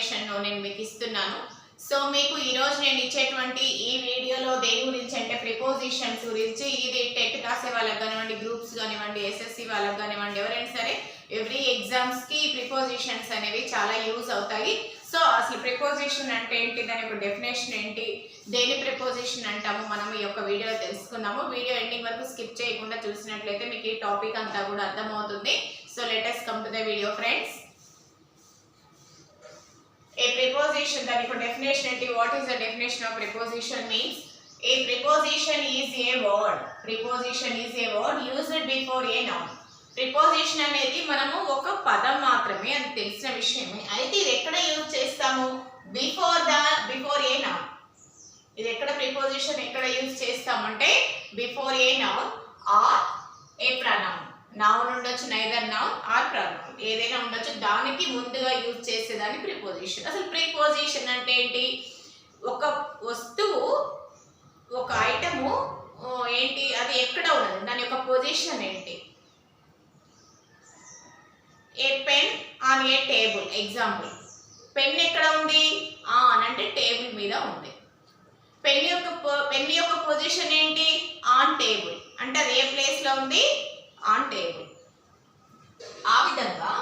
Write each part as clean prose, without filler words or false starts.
Information నేను మీకు ఇస్తున్నాను. సో మీకు ఈ రోజు నేను ఇచ్చేటువంటి ఈ వీడియోలో దేని గురించి అంటే ప్రిపోజిషన్స్ గురించి. ఇది టెట్ రాసే వాళ్ళకి కానివ్వండి, గ్రూప్స్ కానివ్వండి, ఎస్ఎస్సి వాళ్ళకి కానివ్వండి, ఎవరైనా సరే ఎవ్రీ ఎగ్జామ్స్ కి ప్రిపోజిషన్స్ అనేవి చాలా యూజ్ అవుతాయి. సో అసలు ప్రిపోజిషన్ అంటే ఏంటి, దాని యొక్క డెఫినేషన్ ఏంటి, దేని ప్రిపోజిషన్ అంటాము మనం ఈ యొక్క వీడియోలో తెలుసుకుందాము. వీడియో ఎండింగ్ వరకు స్కిప్ చేయకుండా చూసినట్లయితే మీకు ఈ టాపిక్ అంతా కూడా అర్థమవుతుంది. So let us come to the video friends. A preposition, దాని యొక్క డెఫినేషన్ ఏంటి, what is the definition of preposition means a preposition is a word. Preposition is a word used before a noun. Preposition అనేది మనము ఒక పదం మాత్రమే, అది తెలిసిన విషయమే. అయితే ఇది ఎక్కడ యూజ్ చేస్తాము, బిఫోర్ ఏ నౌన్. ఇది ఎక్కడ ప్రిపోజిషన్ ఎక్కడ యూజ్ చేస్తామంటే before a noun are A pronoun. Noun ఉండొచ్చు, నైదర్ నౌన్ ఆర్ ప్రనౌన్, ఏదైనా ఉండొచ్చు, దానికి ముందుగా యూజ్ చేసేదాన్ని ప్రిపోజిషన్. అసలు ప్రిపోజిషన్ అంటే ఏంటి, ఒక వస్తువు ఒక ఐటము ఏంటి, అది ఎక్కడ ఉన్నది, దాని యొక్క పొజిషన్ ఏంటి. A pen on a table, example. Pen ఎక్కడ ఉంది, ఆన్ అంటే టేబుల్ మీద ఉంది. పెన్ యొక్క పొజిషన్ ఏంటి, ఆన్ టేబుల్ అంటే అది ఏ ప్లేస్ లో ఉంది, ఆన్ టేబుల్. ఆ విధంగా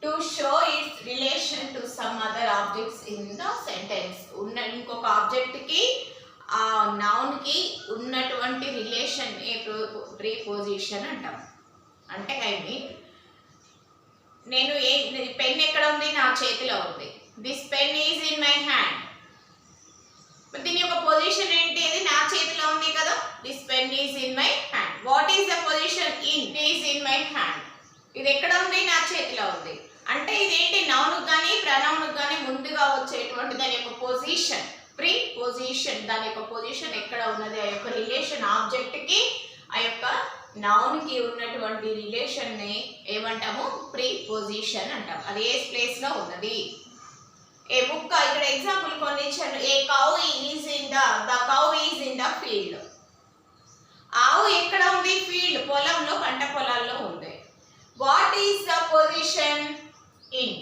to show it's relation to some other objects in the sentence. ఇంకొక ఆబ్జెక్ట్ కి ఆ నౌన్ కి ఉన్నటువంటి రిలేషన్ ఏ ప్రిపోజిషన్ అంటాం. అంటే ఐ మీన్ నేను పెన్ ఎక్కడ ఉంది, నా చేతిలో ఉంది. This pen is in my hand. దీని యొక్క పొజిషన్ ఏంటి, ఇది నా చేతిలో ఉంది కదా. This pen is in my hand. What is the position, is in my hand. ఇది ఎక్కడ ఉంది, నా చేతిలో ఉంది. అంటే ఇదేంటి, నౌన్ కానీ ప్రనౌన్ కానీ ముందుగా వచ్చేటువంటి దాని యొక్క పొజిషన్, ప్రిపోజిషన్. దాని యొక్క పొజిషన్ ఎక్కడ ఉన్నది, ఆ యొక్క రిలేషన్ ఆబ్జెక్ట్ కి ఆ యొక్క నౌన్ కి ఉన్నటువంటి రిలేషన్ ని ఏమంటాము, ప్రిపోజిషన్ అంటాం. అది ఏ ప్లేస్ లో ఉన్నది. ఏ బుక్, ఇక్కడ ఎగ్జాంపుల్ కొన్ని ఇచ్చాను. ఏ cow is in the cow is in the field. ఆవు ఎక్కడ ఉంది, ఫీల్డ్, పొలంలో, పంట పొలాల్లో ఉంది. What is the position, in.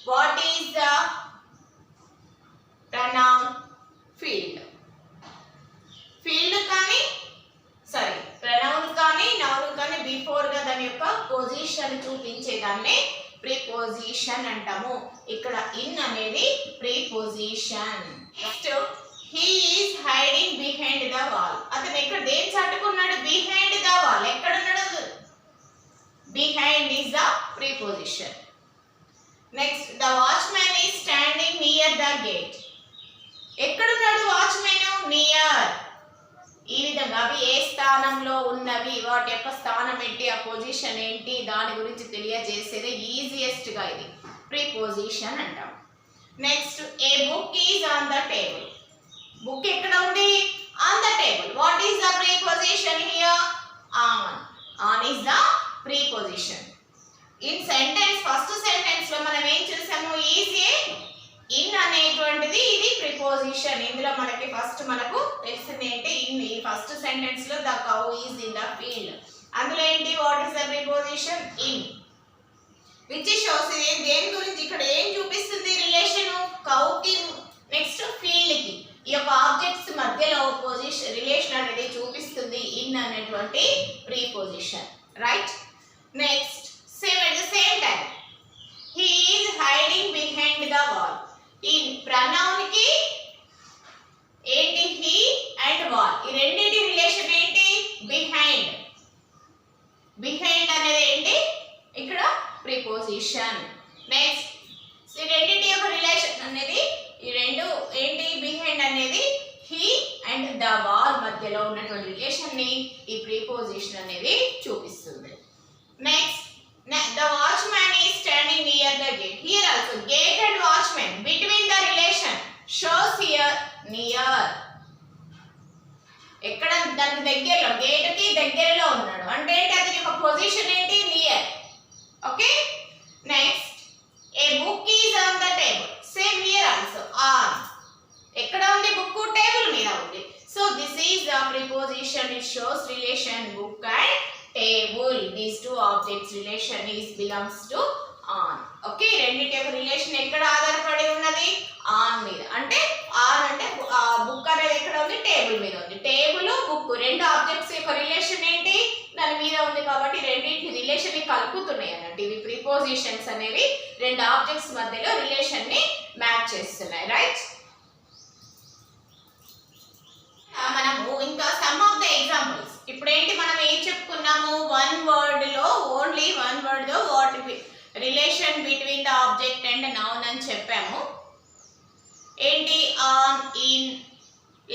What is the pronoun, field. Field కానీ ప్రనౌన్ కానీ నౌన్ కానీ బిఫోర్ గా దాని యొక్క పొజిషన్ చూపించేదాన్ని ప్రిపోజిషన్ అంటాము. ఇక్కడ ఇన్ అనేది preposition. Next he is hiding behind the wall. అతను ఇక్కడ దేని చాటుకున్నాడు, బిహైండ్ ద వాల్. ఎక్కడ ఉన్నాడు, behind is the preposition. Next the watchman is standing near the gate. ఎక్కడున్నాడు వాచ్మెన్, నియర్. ఈ విధంగా అవి ఏ స్థానంలో ఉన్నవి, వాటి యొక్క స్థానం ఏంటి, ఆ పొజిషన్ ఏంటి, దాని గురించి తెలియజేసేది ఈజియెస్ట్ గా ఇది ప్రిపోజిషన్ అంటాం. Next A book is on the table. Book ఎక్కడ ఉంది, on the table. What is the preposition here, on. On is the preposition. In sentence, first sentence లో మనం ఏం చూసాము, ఈజ్ ఏ, ఇన్ అనేటువంటిది ఇది ప్రిపోజిషన్. ఇందులో మనకి ఫస్ట్ మనకు తెలిసింది ఏంటి, ఇన్. ఈ ఫస్ట్ సెంటెన్స్ లో the cow is in the field. అందులో ఏంటి, what is the preposition, in. Which shows, దేని గురించి, ఇక్కడ ఏం చూపిస్తుంది, రిలేషన్ కౌ కి నెక్స్ట్ ఫీల్డ్ కి, ఈ యొక్క ఆబ్జెక్ట్స్ మధ్యలో పొజిషన్ రిలేషన్ అనేది చూపిస్తుంది ఇన్ అనేటువంటి preposition, right. Next same at the same time he is hiding behind the wall. ఈ ప్రనౌన్ కి ఏంటి, హీ అండ్ వాల్, ఈ రెండింటి రిలేషన్ ఏంటి, బిహైండ్. బిహైండ్ అనేది ఏంటి, ఇక్కడ ప్రిపోజిషన్. నెక్స్ట్ ఈ రెండింటి యొక్క రిలేషన్ అనేది, ఈ రెండు ఏంటి, బిహైండ్ అనేది హీ అండ్ ద వాల్ మధ్యలో ఉన్నటువంటి రిలేషన్ ని ఈ ప్రిపోజిషన్ అనేది చూపిస్తుంది. Next the watchman is standing near the gate. Here also gate and watchman, between the relation shows here near. ఎక్కడ, దానికి దగ్గరలో, గేట్ కి దగ్గరలో ఉన్నాడు అంటే అతని యొక్క పొజిషన్ ఏంటి, near. Okay. Next A book is on the table. Same here also, on. ఎక్కడ ఉంది, బుక్ టేబుల్ మీద ఉంది. So this is the preposition. It shows relation book and table. These two objects relation is belongs to on. Okay, రెండిటి యొక్క relation ఉన్నది on మీద. అంటే on అంటే బుక్ అనేది ఎక్కడ ఉంది, టేబుల్ మీద ఉంది. టేబుల్ బుక్ రెండు ఆబ్జెక్ట్స్ యొక్క రిలేషన్ ఏంటి, దాని మీద ఉంది కాబట్టి రెండింటి రిలేషన్ ని కలుపుతున్నాయి అన్నట్టు. ఇవి ప్రిపోజిషన్స్ అనేవి రెండు ఆబ్జెక్ట్స్ మధ్యలో రిలేషన్ ని మ్యాచ్ చేస్తున్నాయి. రైట్. మనము ఇంకా సమ్ ఆఫ్ ద ఎగ్జాంపుల్స్ ఇప్పుడు ఏంటి మనం ఏం చెప్పుకున్నాము, వన్ వర్డ్ లో ఓన్లీ వన్ వర్డ్ లో what relation between the object and noun అని చెప్పాము. ఏంటి, on, in,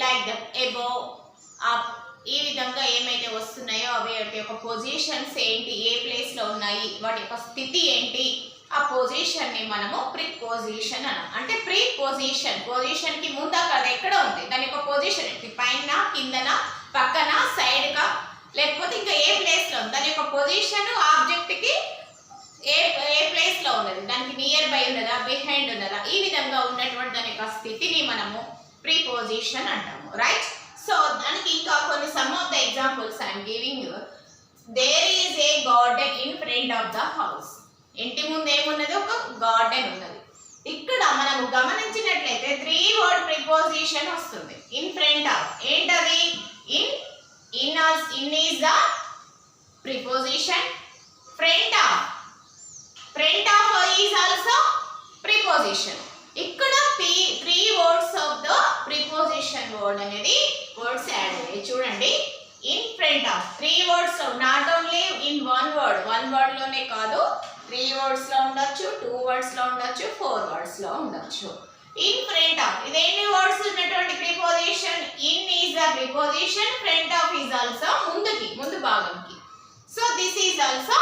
like that, above, up, ఈ విధంగా ఏమైతే వస్తున్నాయో అవి వాటి యొక్క పొజిషన్స్ ఏంటి, ఏ ప్లేస్ లో ఉన్నాయి, వాటి యొక్క స్థితి ఏంటి, ఆ పొజిషన్ ని మనము ప్రిపోజిషన్ అన్నాం. అంటే ప్రిపోజిషన్, పొజిషన్ కి ముందా కదా ఎక్కడ ఉంది, దాని యొక్క పొజిషన్ ఏంటి, పైన, కిందన, పక్కన, సైడ్ గా, లేకపోతే ఇంకా ఏ ప్లేస్ లో ఉంది, దాని యొక్క పొజిషన్ ఆబ్జెక్ట్ కి ఏ ప్లేస్ లో ఉన్నది, దానికి నియర్ బై ఉన్నదా, బిహైండ్ ఉన్నదా, ఈ విధంగా ఉన్నటువంటి దాని యొక్క స్థితిని మనము ప్రిపోజిషన్ అంటాము. రైట్. సో దానికి ఇంకా కొన్ని some of the examples I'm giving you. There is a garden in front of the house. ఇంటి ముందు ఏమున్నది, ఒక గార్డెన్ ఉన్నది. ఇక్కడ మనము గమనించినట్లయితే 3 వర్డ్ ప్రిపోజిషన్ వస్తుంది. ఇన్ ఫ్రంట్ ఆఫ్ ఏంటది, in is the preposition. Front of is also preposition. ఇక్కడ 3 words of the preposition word అనేది వర్డ్స్ యాడ్ అయ్యాయి. చూడండి, ఇన్ ఫ్రంట్ ఆఫ్ 3 వర్డ్స్ లో, not only in one word లోనే కాదు, 3 వర్డ్స్ లో ఉండొచ్చు, 2 వర్డ్స్ లో ఉండొచ్చు, 4 వర్డ్స్ లో ఉండొచ్చు. ఇన్ ఫ్రంట్ ఆఫ్ ఇది ఎన్ని వర్డ్స్ ఉన్నటువంటి preposition, in is the preposition, front of is also ముందు భాగంకి. So this is also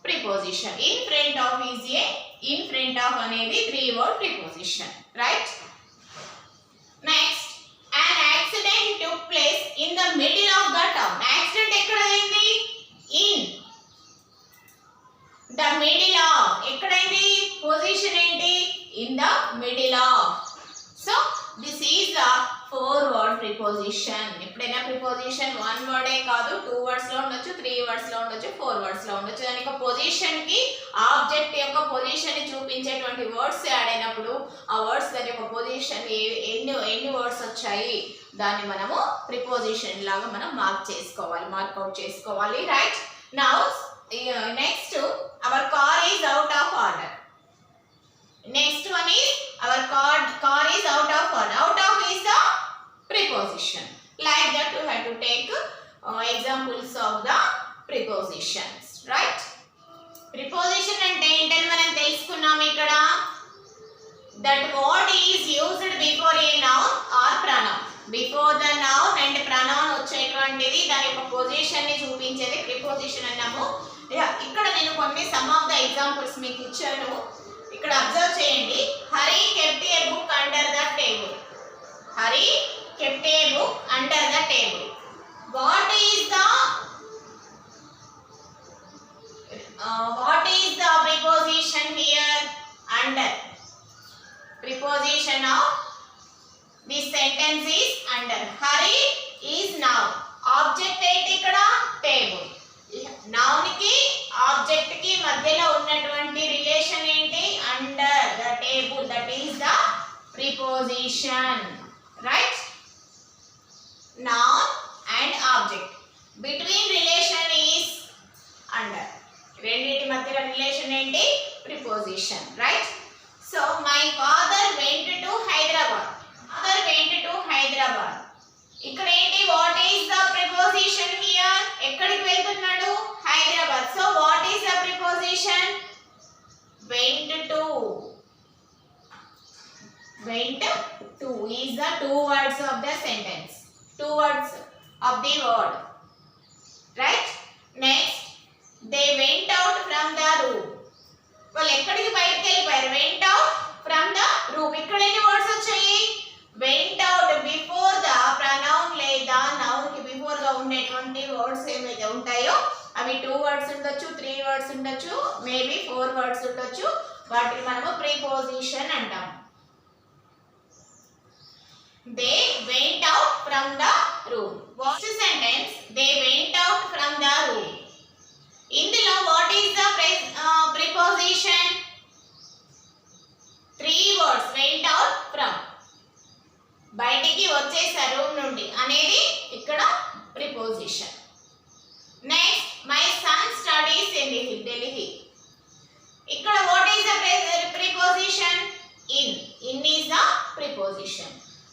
preposition. In front of is a, in front of అనేది 3 word preposition. Right. Next, an accident took place in the middle of the town. Accident ఎక్కడ అయింది, in the middle of, ఎక్కడైంది, position ఏంటి, in the middle of. So this is the 4 word preposition. ఎప్పుడైనా preposition 1 వర్డే కాదు, 2 words లో ఉండొచ్చు, 3 words లో ఉండొచ్చు, 4 వర్డ్స్ లో ఉండొచ్చు. దాని యొక్క పొజిషన్ కి ఆబ్జెక్ట్ యొక్క పొజిషన్ ని చూపించేటువంటి వర్డ్స్ యాడ్ అయినప్పుడు ఆ వర్డ్స్ దాని యొక్క పొజిషన్ ఎన్ని వర్డ్స్ వచ్చాయి దాన్ని మనము ప్రిపోజిషన్ లాగా మనం మార్క్అవుట్ చేసుకోవాలి. Right. Now next, our car is out of order. Next one is our car is out of order. Out of is the preposition. Like that you have to take examples of the prepositions. Right? Preposition అంటే ఏంటని మనం తెలుసుకున్నాం ఇక్కడ. That word is used before a noun or pronoun. Before the noun and pronoun వచ్చేటువంటిది దాని యొక్క position ని చూపించేది preposition అన్నాము. ఇక్కడ నేను కొన్ని సమ్ ఆఫ్ ద ఎగ్జాంపుల్స్ మీకు ఇచ్చాను. ఇక్కడ అబ్జర్వ్ చేయండి. Hari kept a book under the table. Hari kept a book under the table. What is the preposition here? Under. Preposition of this sentence is under. Hari is noun. Object ఏంటి ఇక్కడ, table. noun కి object కి మధ్యలో ఉన్నటువంటి relation ఏంటి, under the table, that is the preposition. Right. noun and object between relation is under. రెండింటి మధ్యలో relation ఏంటి, preposition. Right. So my father went to Hyderabad. Father went to Hyderabad. ఇక్కడ ఏంటి, what is the preposition here, ఎక్కడికి వెళ్తున్నాడు, Hyderabad. So what is the preposition, went to. Went to is the 2 words of the sentence, 2 words of the word. Right. Next, they went out from the room. వాళ్ళు ఎక్కడికి బయటికి వెళ్ళిపోయారు, went out from the room. ఇక్కడ ఎన్ని words వచ్చాయి, went out before the pronoun లేదా noun కి before గా ఉండేటువంటి వర్డ్స్ ఏమైతే ఉంటాయో అవి 2 వర్డ్స్ ఉండొచ్చు, 3 వర్డ్స్ ఉండొచ్చు, మేబీ 4 వర్డ్స్ ఉండొచ్చు. వాటిని మనము ప్రిపోజిషన్ అంటాం. They went out from the room. What's the sentence, they went out from the room. ఇందులో what is the preposition, 3 words. Went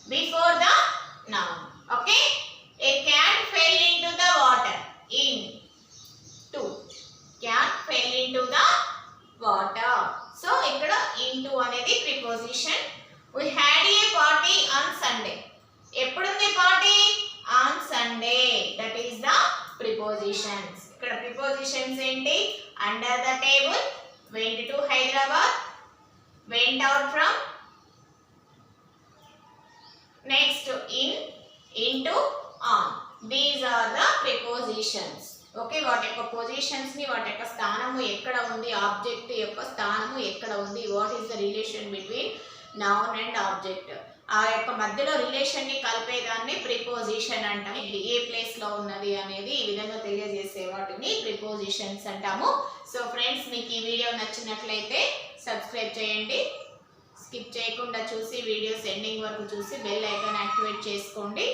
before the noun. Okay, a cat fell into the water. Into, cat fell into the water. So ikkada into anedi preposition. We had a party on Sunday. Eppudundi party? On Sunday. That is the prepositions. Ikkada prepositions enti? Under the table, went to Hyderabad, went out from, next in, into, on. These are the prepositions. Okay, వాటి యొక్క positions ని, వాటి యొక్క స్థానము ఎక్కడ ఉంది, object యొక్క స్థానము ఎక్కడ ఉంది, what is the relation between noun and object, ఆ యొక్క మధ్యలో రిలేషన్ ని కలిపేదాన్ని ప్రిపోజిషన్ అంటాము. ఇది ఏ ప్లేస్ లో ఉన్నది అనేది ఈ విధంగా తెలియజేసే వాటిని ప్రిపోజిషన్స్ అంటాము. సో ఫ్రెండ్స్, మీకు ఈ వీడియో నచ్చినట్లయితే సబ్స్క్రైబ్ చేయండి. స్కిప్ చేయకుండా చూసి వీడియోస్ ఎండింగ్ వరకు చూసి బెల్ ఐకాన్ యాక్టివేట్ చేసుకోండి.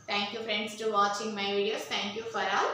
Thank you friends to watching my videos. Thank you for all.